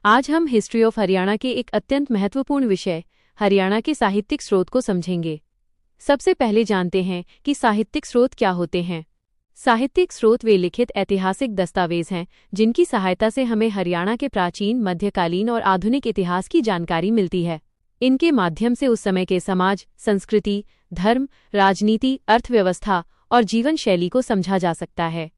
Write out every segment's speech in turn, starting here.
आज हम history of Haryana के एक अत्यंत महत्वपूर्ण विषय हरियाणा के साहित्यिक स्रोत को समझेंगे। सबसे पहले जानते हैं कि साहित्यिक स्रोत क्या होते हैं। साहित्यिक स्रोत वे लिखित ऐतिहासिक दस्तावेज हैं जिनकी सहायता से हमें हरियाणा के प्राचीन, मध्यकालीन और आधुनिक इतिहास की जानकारी मिलती है। इनके माध्यम से उस समय के समाज, संस्कृति, धर्म, राजनीति, अर्थव्यवस्था और जीवन शैली को समझा जा सकता है।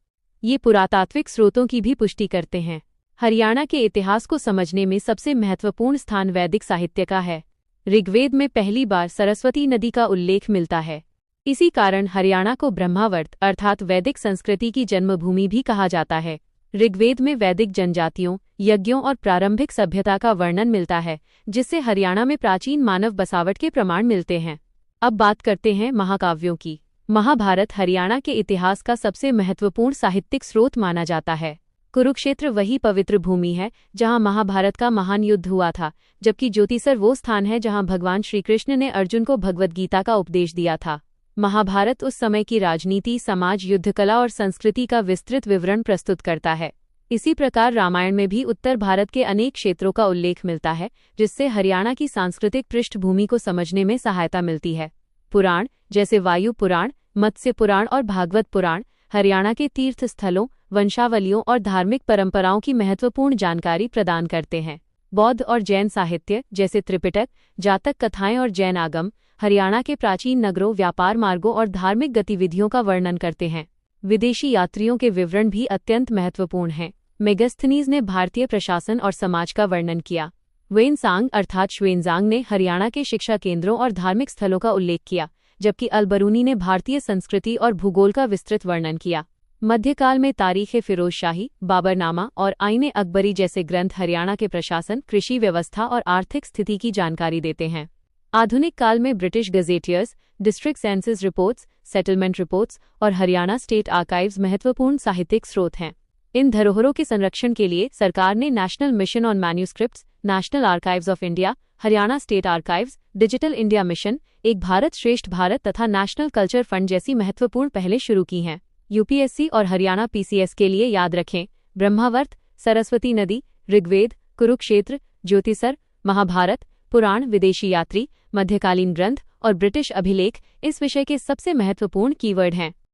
ये पुरातात्विक स्रोतों की भी पुष्टि करते हैं। हरियाणा के इतिहास को समझने में सबसे महत्वपूर्ण स्थान वैदिक साहित्य का है। ऋग्वेद में पहली बार सरस्वती नदी का उल्लेख मिलता है। इसी कारण हरियाणा को ब्रह्मावर्त अर्थात वैदिक संस्कृति की जन्मभूमि भी कहा जाता है। ऋग्वेद में वैदिक जनजातियों, यज्ञों और प्रारंभिक सभ्यता का वर्णन मिलता है, जिससे हरियाणा में प्राचीन मानव बसावट के प्रमाण मिलते हैं। अब बात करते हैं महाकाव्यों की। महाभारत हरियाणा के इतिहास का सबसे महत्वपूर्ण साहित्यिक स्रोत माना जाता है। कुरुक्षेत्र वही पवित्र भूमि है जहां महाभारत का महान युद्ध हुआ था, जबकि ज्योतिसर वो स्थान है जहां भगवान श्रीकृष्ण ने अर्जुन को भगवद गीता का उपदेश दिया था। महाभारत उस समय की राजनीति, समाज, युद्धकला और संस्कृति का विस्तृत विवरण प्रस्तुत करता है। इसी प्रकार रामायण में भी उत्तर भारत के अनेक क्षेत्रों का उल्लेख मिलता है, जिससे हरियाणा की सांस्कृतिक पृष्ठभूमि को समझने में सहायता मिलती है। पुराण जैसे वायु पुराण, मत्स्य पुराण और भागवत पुराण हरियाणा के तीर्थ स्थलों, वंशावलियों और धार्मिक परंपराओं की महत्वपूर्ण जानकारी प्रदान करते हैं। बौद्ध और जैन साहित्य जैसे त्रिपिटक, जातक कथाएं और जैन आगम हरियाणा के प्राचीन नगरों, व्यापार मार्गों और धार्मिक गतिविधियों का वर्णन करते हैं। विदेशी यात्रियों के विवरण भी अत्यंत महत्वपूर्ण हैं। मेगस्थनीज ने भारतीय प्रशासन और समाज का वर्णन किया। वेनसांग अर्थात श्वेनजांग ने हरियाणा के शिक्षा केंद्रों और धार्मिक स्थलों का उल्लेख किया, जबकि अलबरूनी ने भारतीय संस्कृति और भूगोल का विस्तृत वर्णन किया। मध्यकाल में तारीख़ फिरोजशाही, बाबरनामा और आईने अकबरी जैसे ग्रंथ हरियाणा के प्रशासन, कृषि व्यवस्था और आर्थिक स्थिति की जानकारी देते हैं। आधुनिक काल में British gazetteers, district census reports, settlement reports और हरियाणा स्टेट आर्काइव्स महत्वपूर्ण साहित्यिक स्रोत हैं। इन धरोहरों के संरक्षण के लिए सरकार ने national mission on manuscripts, national archives of India, Haryana state archives, digital India mission, एक भारत श्रेष्ठ भारत तथा नेशनल कल्चर फंड जैसी महत्वपूर्ण पहलें शुरू की हैं। यूपीएससी और हरियाणा पीसीएस के लिए याद रखें: ब्रह्मावर्त, सरस्वती नदी, ऋग्वेद, कुरुक्षेत्र, ज्योतिसर, महाभारत, पुराण, विदेशी यात्री, मध्यकालीन ग्रंथ और ब्रिटिश अभिलेख इस विषय के सबसे महत्वपूर्ण कीवर्ड हैं।